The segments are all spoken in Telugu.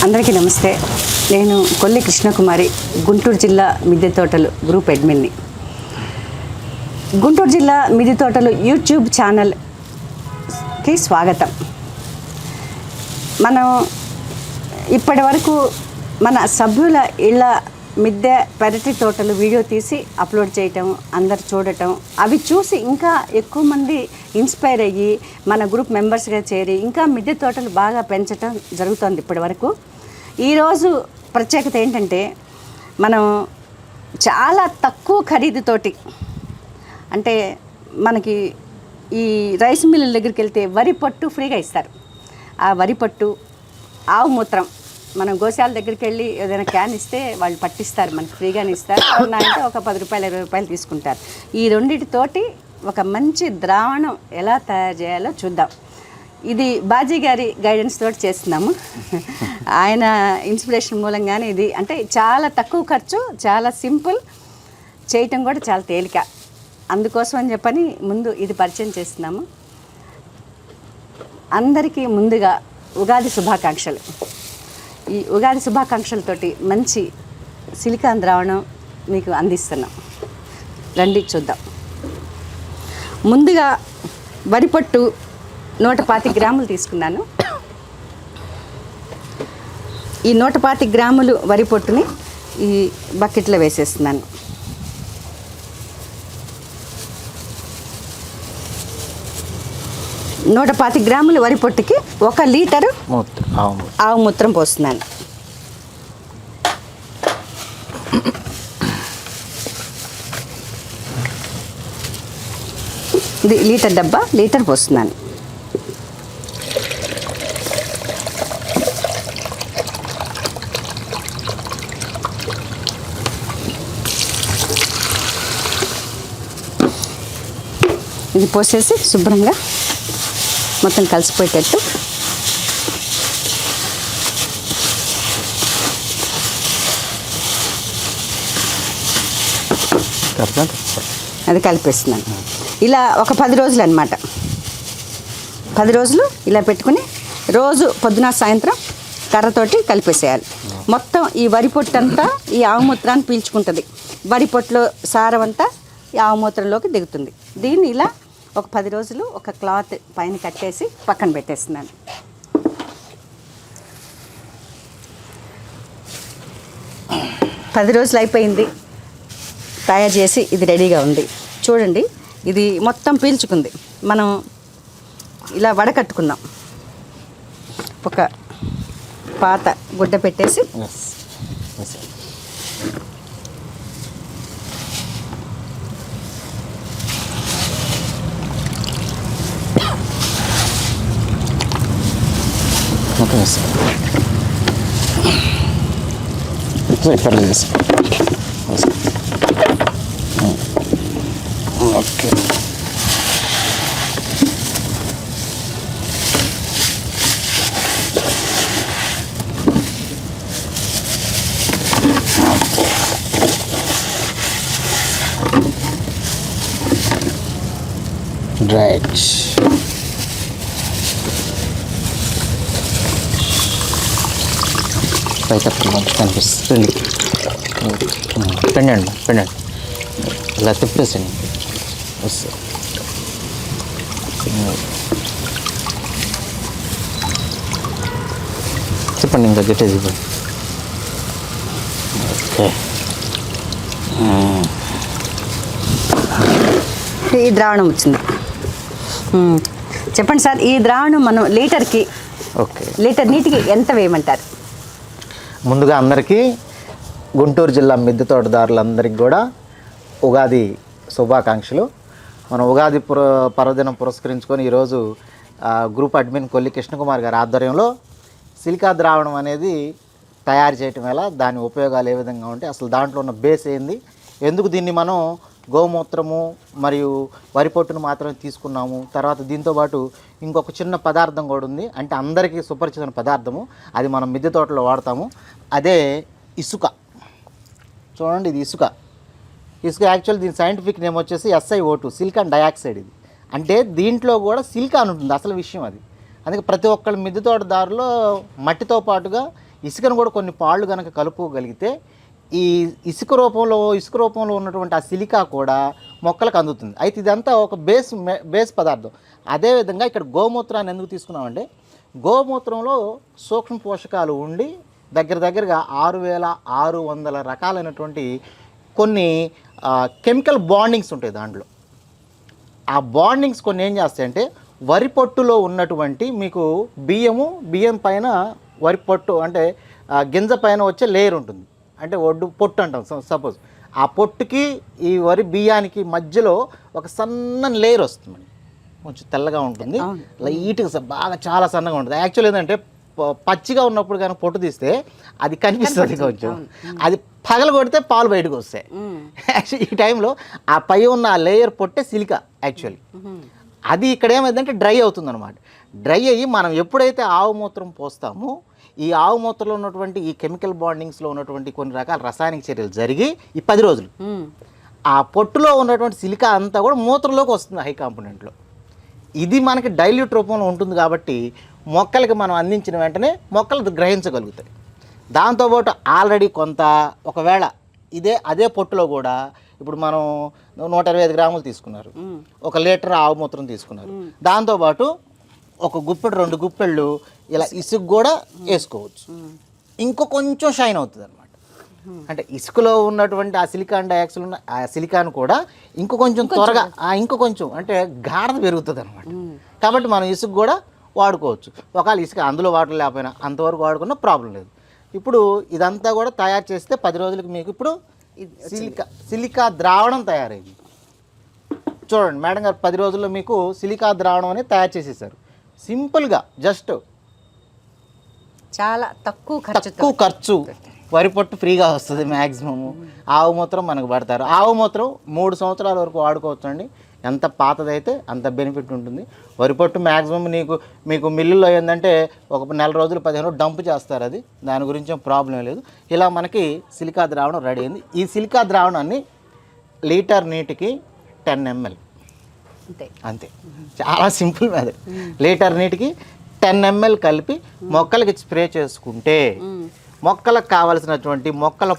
అందరికీ నమస్తే. నేను కొల్లి కృష్ణకుమారి, గుంటూరు జిల్లా మిద్దె తోటలు గ్రూప్ అడ్మిన్ని. గుంటూరు జిల్లా మిద్దె తోటలు యూట్యూబ్ ఛానల్కి స్వాగతం. మనం ఇప్పటి వరకు మన సభ్యుల ఇళ్ళ మిద్దె పెరటి తోటలు వీడియో తీసి అప్లోడ్ చేయటం, అందరు చూడటం, అవి చూసి ఇంకా ఎక్కువ మంది ఇన్స్పైర్ అయ్యి మన గ్రూప్ మెంబర్స్గా చేరి ఇంకా మిద్దె తోటలు బాగా పెంచటం జరుగుతుంది ఇప్పటి వరకు. ఈరోజు ప్రత్యేకత ఏంటంటే, మనం చాలా తక్కువ ఖరీదుతోటి, అంటే మనకి ఈ రైస్ మిల్లుల దగ్గరికి వెళ్తే వరి పొట్టు ఫ్రీగా ఇస్తారు. ఆ వరి పొట్టు, ఆవు మూత్రం మనం గోశాల దగ్గరికి వెళ్ళి ఏదైనా క్యాన్ ఇస్తే వాళ్ళు పట్టిస్తారు, మనకి ఫ్రీగానే ఇస్తారు. అంటే ఒక 10 రూపాయలు 20 రూపాయలు తీసుకుంటారు. ఈ రెండిటితోటి ఒక మంచి ద్రావణం ఎలా తయారు చేయాలో చూద్దాం. ఇది బాజీ గారి గైడెన్స్ తోటి చేస్తున్నాము. ఆయన ఇన్స్పిరేషన్ మూలంగానే ఇది, అంటే చాలా తక్కువ ఖర్చు, చాలా సింపుల్, చేయటం కూడా చాలా తేలిక. అందుకోసం అని చెప్పని ముందు ఇది పరిచయం చేస్తున్నాము. అందరికీ ముందుగా ఉగాది శుభాకాంక్షలు. ఈ ఉగాది శుభాకాంక్షలతోటి మంచి సిలికాన్ ద్రావణం మీకు అందిస్తున్నాం. రండి చూద్దాం. ముందుగా వరిపొట్టు 125 గ్రాములు తీసుకున్నాను. ఈ 125 గ్రాములు వరిపొట్టుని ఈ బకెట్లో వేసేస్తున్నాను. 125 గ్రాముల వరి పొట్టుకి 1 లీటరు ఆవు మూత్రం పోస్తున్నాను. ఇది లీటర్ డబ్బా, లీటర్ పోస్తున్నాను. ఇది పోసేసి శుభ్రంగా మొత్తం కలిసిపోయేటట్టు అది కలిపేస్తున్నాను. ఇలా ఒక 10 రోజులు అన్నమాట. 10 రోజులు ఇలా పెట్టుకుని రోజు పొద్దున సాయంత్రం కర్రతోటి కలిపేసేయాలి. మొత్తం ఈ వరి పొట్టు అంతా ఈ ఆవు మూత్రాన్ని పీల్చుకుంటుంది. వరి పొట్టులో సారం అంతా ఈ ఆవు మూత్రంలోకి దిగుతుంది. దీన్ని ఇలా ఒక 10 రోజులు ఒక క్లాత్ పైన కట్టేసి పక్కన పెట్టేస్తున్నాను. పది రోజులు అయిపోయింది, తయారు చేసి ఇది రెడీగా ఉంది. చూడండి, ఇది మొత్తం పీల్చుకుంది. మనం ఇలా వడకట్టుకున్నాం. ఒక పాత గుడ్డ పెట్టేసి ఓకే. రైట్. పైకి మంచి కనిపిస్తుంది. పెండండి ఇలా తిప్పేసండి. చెప్పండి, ఇంకా గట్టేది ఇవ్వండి. ఓకే. ఈ ద్రావణం వచ్చింది. చెప్పండి సార్, ఈ ద్రావణం మనం లీటర్కి, ఓకే, లీటర్ నీటికి ఎంత వేయమంటారు? ముందుగా అందరికీ గుంటూరు జిల్లా మిద్దె తోటదారులందరికీ కూడా ఉగాది శుభాకాంక్షలు. మనం ఉగాది పర్వదినం పురస్కరించుకొని ఈరోజు గ్రూప్ అడ్మిన్ కొల్లి కృష్ణకుమార్ గారి ఆధ్వర్యంలో సిలికా ద్రావణం అనేది తయారు చేయటం ఎలా, దాని ఉపయోగాలు ఏ విధంగా ఉంటాయి, అసలు దాంట్లో ఉన్న బేస్ ఏంది, ఎందుకు దీన్ని మనం గోమూత్రము మరియు వరి పొట్టును మాత్రమే తీసుకున్నాము, తర్వాత దీంతోపాటు ఇంకొక చిన్న పదార్థం కూడా ఉంది, అంటే అందరికీ సుపరిచిత పదార్థము, అది మనం మిద్దె తోటలో వాడతాము. అదే ఇసుక. చూడండి, ఇది ఇసుక. యాక్చువల్ దీని సైంటిఫిక్ నేమ్ వచ్చేసి SiO2, సిలికాన్ డయాక్సైడ్. ఇది అంటే దీంట్లో కూడా సిలికాన్ ఉంటుంది, అసలు విషయం అది. అందుకే ప్రతి ఒక్కళ్ళ మిద్దె తోటదారులో మట్టితో పాటుగా ఇసుకను కూడా కొన్ని పాళ్ళు కనుక కలుపుకోగలిగితే ఈ ఇసుక రూపంలో ఉన్నటువంటి ఆ సిలికా కూడా మొక్కలకు అందుతుంది. అయితే ఇదంతా ఒక బేస్ పదార్థం. అదేవిధంగా ఇక్కడ గోమూత్రాన్ని ఎందుకు తీసుకున్నామంటే గోమూత్రంలో సూక్ష్మ పోషకాలు ఉండి దగ్గరగా 6600 రకాలైనటువంటి కొన్ని కెమికల్ బాండింగ్స్ ఉంటాయి దాంట్లో. ఆ బాండింగ్స్ కొన్ని ఏం చేస్తాయంటే వరి పొట్టులో ఉన్నటువంటి మీకు బియ్యం పైన వరి పొట్టు అంటే గింజ పైన వచ్చే లేయర్ ఉంటుంది, అంటే పొట్టు అంటాం సపోజ్. ఆ పొట్టుకి ఈ వరి బియ్యానికి మధ్యలో ఒక సన్నని లేయర్ వస్తుంది, కొంచెం తెల్లగా ఉంటుంది, లైట్గా బాగా చాలా సన్నగా ఉంటుంది. యాక్చువల్ ఏంటంటే పచ్చిగా ఉన్నప్పుడు కానీ పొట్టు తీస్తే అది కనిపిస్తుంది కొంచెం, అది పగల కొడితే పాలు బయటకు వస్తాయి. యాక్చువల్లీ ఈ టైంలో ఆ పై ఉన్న ఆ లేయర్ పొట్టే సిలికా యాక్చువల్లీ. అది ఇక్కడ ఏమైందంటే డ్రై అవుతుంది అనమాట. డ్రై అయ్యి మనం ఎప్పుడైతే ఆవు మూత్రం పోస్తామో ఈ ఆవు మూత్రంలో ఉన్నటువంటి ఈ కెమికల్ బాండింగ్స్లో ఉన్నటువంటి కొన్ని రకాల రసాయనిక చర్యలు జరిగి ఈ 10 రోజులు ఆ పొట్టులో ఉన్నటువంటి సిలికా అంతా కూడా మూత్రంలోకి వస్తుంది హై కాంపోనెంట్లో. ఇది మనకి డైల్యూట్ రూపంలో ఉంటుంది కాబట్టి మొక్కలకి మనం అందించిన వెంటనే మొక్కలు గ్రహించగలుగుతాయి. దాంతోపాటు ఆల్రెడీ కొంత ఒకవేళ అదే పొట్టులో కూడా ఇప్పుడు మనం 125 గ్రాములు తీసుకున్నారు, 1 లీటర్ ఆవు మూత్రం తీసుకున్నారు, దాంతోపాటు 1 గుప్పెడు 2 గుప్పెళ్ళు ఇలా ఇసుక కూడా వేసుకోవచ్చు. ఇంకో కొంచెం షైన్ అవుతుంది అనమాట. అంటే ఇసుకలో ఉన్నటువంటి ఆ సిలికాన్ డయాక్సైడ్ ఉన్న ఆ సిలికాన్ కూడా ఇంకో కొంచెం త్వరగా ఇంకో కొంచెం అంటే గాఢత పెరుగుతుంది అనమాట. కాబట్టి మనం ఇసుక కూడా వాడుకోవచ్చు. ఒకవేళ ఇసుక అందులో వాటర్ లేకపోయినా అంతవరకు వాడుకున్న ప్రాబ్లం లేదు. ఇప్పుడు ఇదంతా కూడా తయారు చేస్తే 10 రోజులకి మీకు ఇప్పుడు సిలికా ద్రావణం తయారైంది. చూడండి మేడం గారు, 10 రోజుల్లో మీకు సిలికా ద్రావణం అనేది తయారు చేసేసారు. సింపుల్గా జస్ట్ చాలా తక్కువ ఖర్చు, వరి పొట్టు ఫ్రీగా వస్తుంది మ్యాక్సిమము. ఆవు మూత్రం మనకు పడతారు. ఆవు మూత్రం 3 సంవత్సరాల వరకు వాడుకోవచ్చు అండి. ఎంత పాతదైతే అంత బెనిఫిట్ ఉంటుంది. వరి పొట్టు మ్యాక్సిమం మీకు మిల్లులో ఏంటంటే ఒక 4 రోజులు 15 రోజులు డంప్ చేస్తారు, అది దాని గురించి ఏం ప్రాబ్లం లేదు. ఇలా మనకి సిలికా ద్రావణం రెడీ అయింది. ఈ సిలికా ద్రావణాన్ని లీటర్ నీటికి 10 ml అంతే. చాలా సింపుల్ మెథడ్. లీటర్ నీటికి 10 ml కలిపి మొక్కలకి స్ప్రే చేసుకుంటే మొక్కలకు కావాల్సినటువంటి మొక్కల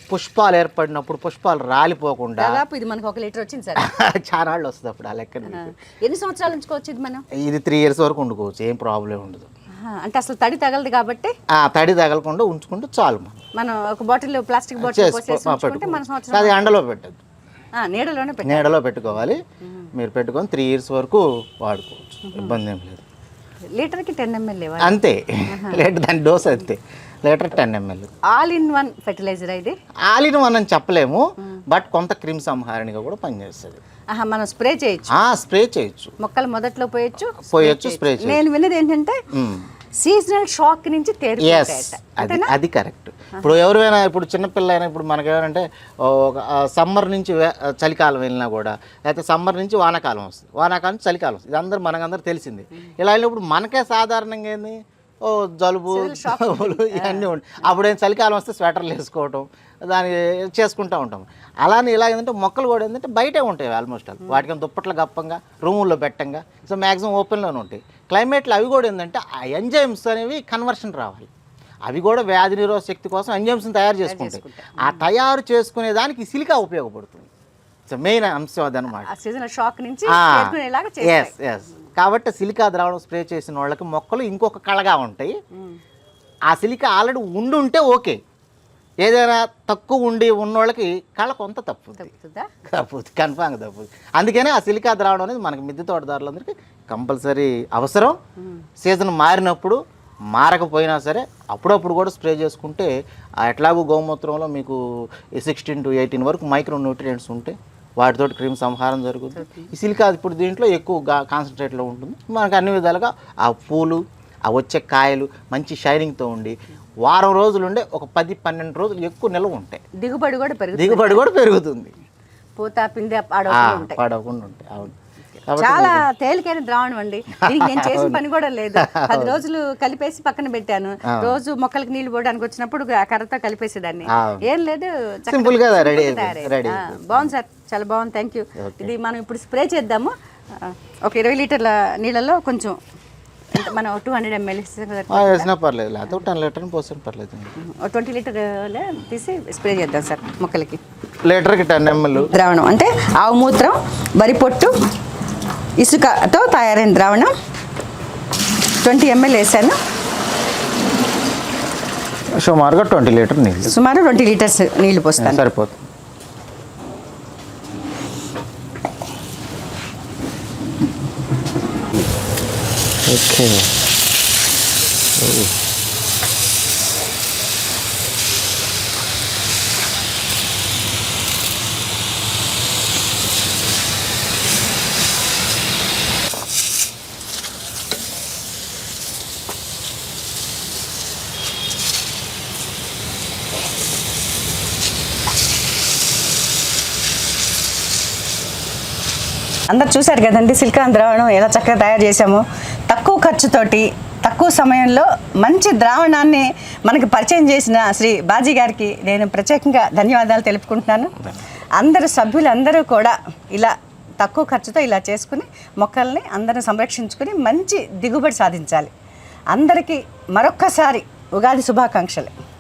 పుష్పాలు ఏర్పడినప్పుడు పుష్పాలు రాలిపోకుండా ఇది మనకు 1 లీటర్ వచ్చింది సార్. చాలా నాళ్ళు వస్తుంది అప్పుడు ఆ లెక్క. ఎన్ని సంవత్సరాల ఉంచుకోవచ్చు ఇది మనం? ఇది 3 years వరకు వండుకోవచ్చు, ఏం ప్రాబ్లం ఉండదు. అంటే అసలు తడి తగలదు కాబట్టి తడి తగలకుండా ఉంచుకుంటే చాలు. మనం ఒక బాటిల్ ప్లాస్టిక్ బాటిల్ అది ఎండలో పెట్టద్దు, నీడలో పెట్టుకోవాలి. మీరు పెట్టుకొని 3 years వరకు వాడుకోవచ్చు, ఇబ్బంది ఏం లేదు. లీటర్కి 10 ml అంతే. దాని డోస్ అంతే, litre 10 ml. All in one fertilizer ఇది. ఆల్ ఇన్ వన్ అని చెప్పలేము, బట్ కొంత క్రిమి సంహారణిగా కూడా పనిచేస్తుంది. మనం స్ప్రే చేయొచ్చు. మొక్కలు మొదట్లో పోయొచ్చు, స్ప్రే చేయొచ్చు. నేను విన్నది ఏంటంటే సీజనల్ షాక్ నుంచి అది కరెక్ట్. ఇప్పుడు ఎవరైనా ఇప్పుడు చిన్నపిల్ల అయినా ఇప్పుడు మనకి ఏమంటే సమ్మర్ నుంచి చలికాలం వెళ్ళినా కూడా, లేకపోతే సమ్మర్ నుంచి వానాకాలం వస్తుంది, వానాకాలం నుంచి చలికాలం వస్తుంది, ఇది మనకందరూ తెలిసింది. ఇలా వెళ్ళినప్పుడు మనకే సాధారణంగా ఏంది జలుబు ఇవన్నీ ఉంటాయి. అప్పుడేం చలికాలం వస్తే స్వెటర్లు వేసుకోవటం దాన్ని చేసుకుంటూ ఉంటాం. అలానే ఇలా ఏంటంటే మొక్కలు కూడా ఏంటంటే బయటే ఉంటాయి ఆల్మోస్ట్ ఆల్. వాటికి దుప్పట్లు గప్పంగా రూముల్లో పెట్టంగా, సో మ్యాక్సిమం ఓపెన్లోనే ఉంటాయి. క్లైమేట్లో అవి కూడా ఏంటంటే ఆ ఎంజైమ్స్ అనేవి కన్వర్షన్ రావాలి. అవి కూడా వ్యాధి నిరోధక శక్తి కోసం ఎంజైమ్స్ని తయారు చేసుకుంటాయి. ఆ తయారు చేసుకునే దానికి సిలికా ఉపయోగపడుతుంది. సో మెయిన్ అంశం అదనమాట. కాబట్టి సిలికా ద్రావణం స్ప్రే చేసిన వాళ్ళకి మొక్కలు ఇంకొక కళగా ఉంటాయి. ఆ సిలికా ఆల్రెడీ ఉంటే ఓకే, ఏదైనా తక్కువ ఉన్న వాళ్ళకి కళ కొంత తప్పుతుంది, కన్ఫామ్గా తప్పుతుంది. అందుకనే ఆ సిలికా ద్రావణం అనేది మనకి మిద్దె తోటదారులందరికీ కంపల్సరీ అవసరం. సీజన్ మారినప్పుడు మారకపోయినా సరే అప్పుడప్పుడు కూడా స్ప్రే చేసుకుంటే ఎట్లాగో గోమూత్రంలో మీకు 16 to 18 వరకు మైక్రో న్యూట్రియంట్స్ ఉంటాయి, వాటితోటి క్రిమి సంహారం జరుగుతుంది. ఈ సిలికా ఇప్పుడు దీంట్లో ఎక్కువ కాన్సన్ట్రేట్లో ఉంటుంది. మనకు అన్ని విధాలుగా ఆ పూలు ఆ వచ్చే కాయలు మంచి షైనింగ్తో ఉండి వారం రోజులు ఉండే ఒక 10-12 రోజులు ఎక్కువ నిల్వ ఉంటాయి. దిగుబడి కూడా పెరుగుతుంది. పూత పిండి పాడవకుండా ఉంటాయి. అవును, చాలా తేలికైన ద్రావణం అండి. దీనికి నేను చేసిన పని కూడా లేదు. 10 రోజులు కలిపేసి పక్కన పెట్టాను. రోజు మొక్కలకి నీళ్లు పోవడానికి వచ్చినప్పుడు కర్రతో కలిపేసేదాన్ని. ఏం లేదు, బాగుంది సార్, చాలా బాగుంది. Thank you. ఇది మనం ఇప్పుడు స్ప్రే చేద్దాము. ఒక 20 లీటర్ల నీళ్ళలో కొంచెం మనం 200 ml వేసినా పర్లేదు, లేకపోతే 10 లీటర్ పోసిన పర్లేదు. 20 లీటర్ తీసి స్ప్రే చేద్దాం సార్ మొక్కలకి. లీటర్కి 10 ml ద్రావణం అంటే ఆవు మూత్రం, వరి పొట్టు, ఇసుకతో తయారైన ద్రావణం 20 ml వేసాను. సుమారుగా 20 లీటర్ నీళ్ళు, సుమారు 20 లీటర్స్ నీళ్లు పోస్తాను. సరిపోతుంది. ఓకే. అందరు చూశారు కదండి సిలికాన్ ద్రావణం ఎలా చక్కగా తయారు చేసామో. తక్కువ ఖర్చుతోటి తక్కువ సమయంలో మంచి ద్రావణాన్ని మనకి పరిచయం చేసిన శ్రీ బాజీ గారికి నేను ప్రత్యేకంగా ధన్యవాదాలు తెలుపుకుంటున్నాను. అందరు సభ్యులందరూ కూడా ఇలా తక్కువ ఖర్చుతో ఇలా చేసుకుని మొక్కల్ని అందరూ సంరక్షించుకుని మంచి దిగుబడి సాధించాలి. అందరికీ మరొక్కసారి ఉగాది శుభాకాంక్షలు.